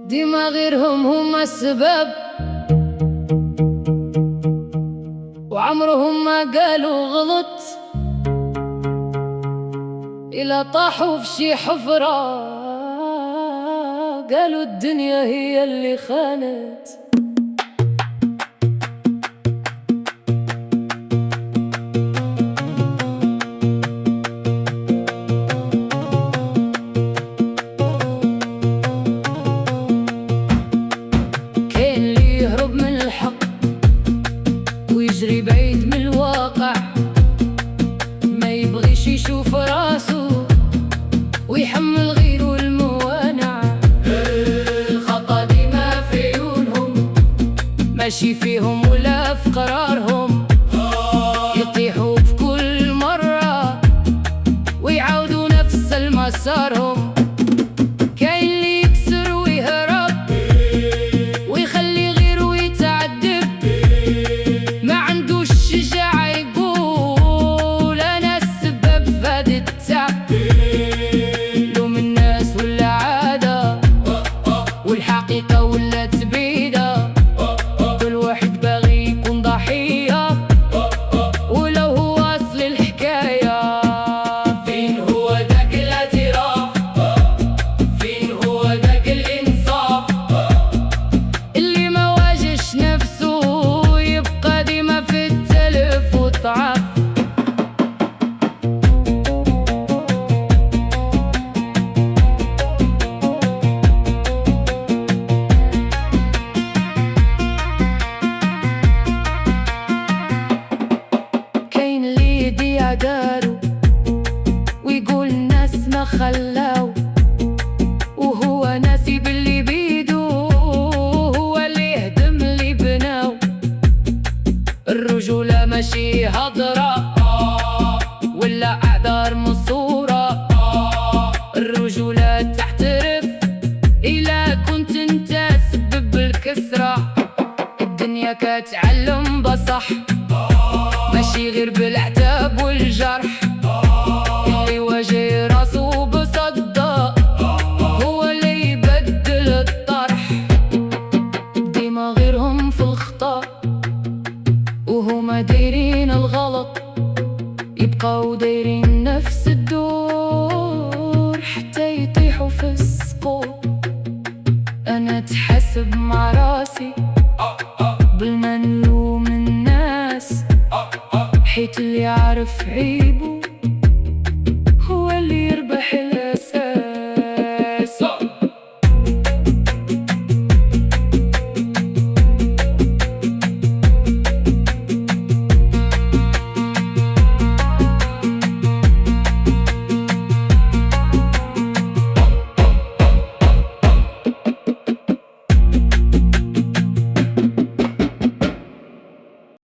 ديما غيرهم هما السبب، وعمرهم ما قالوا غلط. إلا طاحوا في شي حفرة قالوا الدنيا هي اللي خانت. كاين اللي يهرب من الحق ويجري بعيد من الواقع، ما يبغيش يشوف راسو ويحمل غيره الموانع. الخطا ديما في عيونهم، ماشي فيهم ولا في قرارهم. يطيحوا في كل مرة ويعاودوا نفس المسارهم. كاين اللي يكسر ويهرب ويخلي غيره يتعذب، ما عندوش شجاعة يقول أنا السبب في هاد التعب. لوم الناس ولا عادة، والحقيقة ولات بعيدة. كل واحد باغي يكون ضحية ولو هو أصل الحكاية. فين هو داك الاعتراف؟ فين هو داك الإنصاف؟ اللي ما واجهش نفسه يبقى ديما في التلف والضعف. كاين اللي يديع دارو ويقول الناس ما خلاو، وهو ناسي باللي بيدو هو اللي يهدم اللي بناو. الرجولة ماشي هضرة ولا أعذار مصورة. الرجولة تحترف إلا كنت انت سبب الكسرة. الدنيا كتعلم بصح، ماشي غير بالعتاب والجرح. اللي واجه راسو بصدق هو اللي يبدل الطرح. ديما غيرهم في الخطأ وهما دايرين الغلط، يبقاو دايرين نفس الدور حتى يطيحوا في السقوط. أنا أتحاسب مع راسي قبل ما نلوم الناس، حيت اللي يعرف عيش